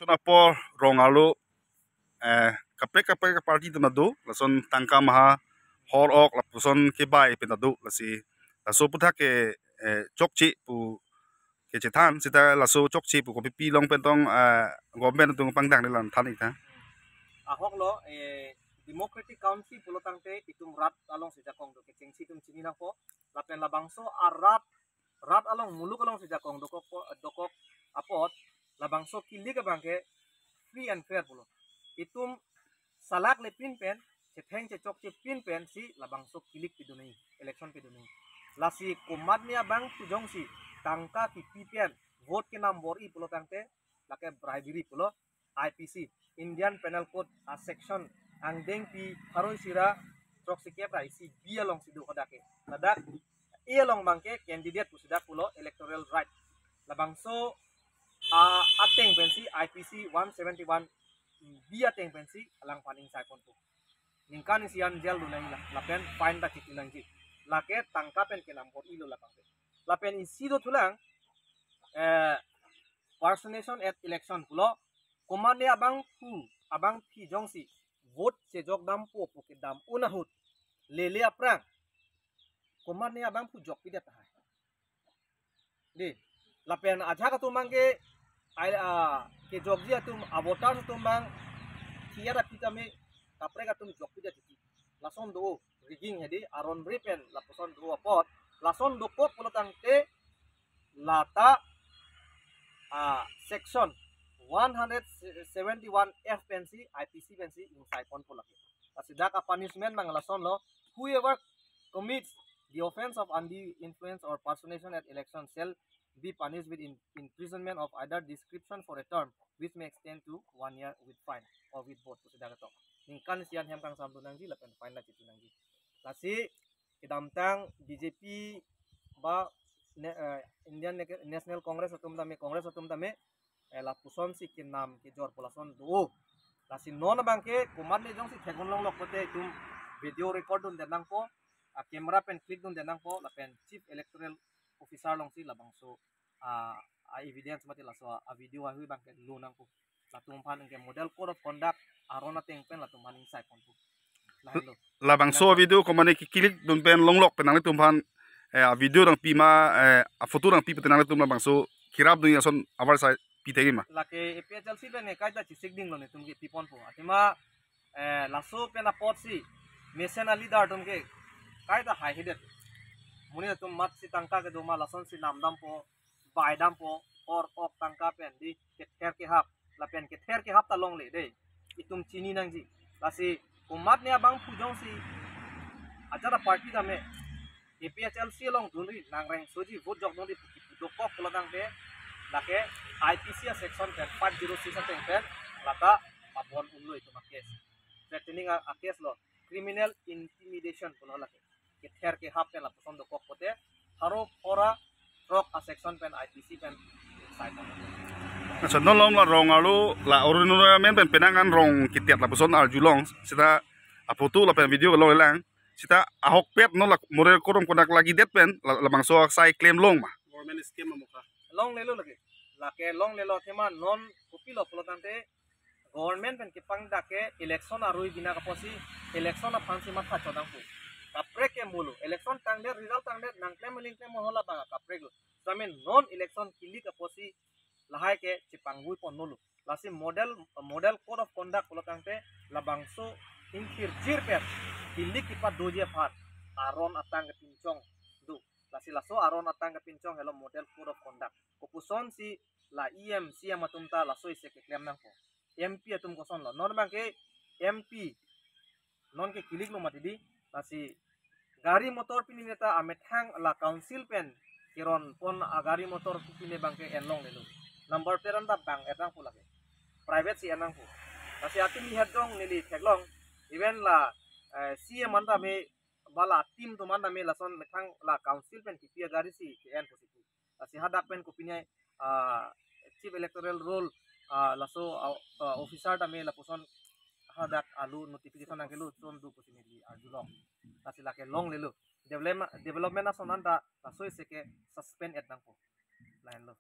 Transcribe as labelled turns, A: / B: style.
A: Sona por rongalu kapek party tunadu lason tangka maha hor ok lapuson ke bai penadu lasi laso puta ke chokchi pu ke cetan sita laso chokchi pu kopi pilong pentong government tung pangdang dilan thanik ta
B: ahok lo Democratic Council pulo tangte itum rat along sejakong do kecing situm cini nako lapen labangso rat along muluk along sejakong dokok apot labangso kili ke bangke free and fair pulo itum salak le pin pen cetheng cecok ce pin pen si labangso kilik pidunai election pidunai lasi kumat nia bang tujong si tangka pipian vote ke nombor i pulo tangte lake bribery pulo IPC Indian Penal Code section angdeng pi haroi sira trok sikep rai si bialong sidu kodake ladak ialong bangke candidate pusidak pulo electoral right labangso ateng pensi IPC 171 ateng pensi alang paning sai pontu ningkan sian jel lunai lapen fine da citunangji lake tangkapen ke nampor ilo lapangke lapen isi do tulang personation at election pulo komande abang pi jongsi vote sejok dam po ke dam unahut lele aprang komande abang pu jok pidet ha de lapen aja ka tumangke ke jogji atum abotar tumang tiara pitame kapre ka tum jok pidet ti lason do rigging hedi aron bripen laposon do apot lason do pot polotangte lata section 171 F pensi IPC pensi insai pon pula ke asidak punishment mang lason lo whoever commits the offense of undue influence or personation at election shall be punished with imprisonment of either description for a term which may extend to 1 year with fine or with both asidak to ningkan sian hem kang sampunang ji lapen fine la citunang ji lasi kidamtang BJP ba Indian National Congress atum tame lapuson si kinam ke jor polason do lasi non bangke kumat ne jong si thegon long lokote tum video record dun denang po camera pen click dun denang po lapen chief electoral officer long si labangso evidence mati laso video hui bangke lu nang po latung pan ke model code of conduct arona teng pen latung maning sai pon po
A: labangso video komane kilik dun pen longlok penang tumpan video dang pima foto dang pi penang tum labangso kirap dun yason awar sai pitegi ma
B: lake EPHL si ben kaita chisik ding lo ne tumke pipon po atima laso pena pot si mesen leader tumke kaita high headed muni tum mat si tangka ke doma lason si namdam po baidam po or ok tangka pen di kether ke hap lapen kether ke hap ta long le de itum chini nang ji lasi kumat ne abang pujong si acara party dame EPHL si long dunri nang reng soji vote jok dong di dokok kelodang de lake IPC section 506 pen lata papon unlo itu makes threatening a case lo criminal intimidation pulo lake kether ke hap pen la poson do kok pote haro ora trok a section pen IPC pen side
A: so nolong la rongalu la original men pen penangan rong kitiat la poson aljulong sita apotu la pen video lo lang sita ahok pet no la model korom konak lagi det pen la bangso sai claim long ma government scheme mo ka
B: long lelo lake long lelo tema non kopilo polotante government pen kipang dake election arui bina kaposi election a phansi matha chodang pu kapre ke mulu election tangde result tangde nangkle melingkle mohola banga kapre go samen non election kili kaposi lahai ke cipangui ponulu lasi model code of conduct polotante labangso inkir jirper kili kipat doje phat aron atang ke pincong du lasi laso aron atang ke pincong hello model code of conduct kopuson si la siam atumta la soi se ke klem nang po MP atum koson lo non bangke MP non ke kilik lo matidi lasi gari motor pini neta amethang la council pen kiron pon gari motor pini bangke enlong lelu number peran da bang etang pula ke private si enang po lasi atim lihat dong nili theglong even la siam anda me bala tim to manda me lason methang la council pen kipia gari si en positif lasi hadak pen kupinya chief electoral role laso officer tame laposon hadak alu notification angkelu tom du pusinili ajulong lasi lake long lelu development na sonanda laso iseke suspend et nangpo lain lo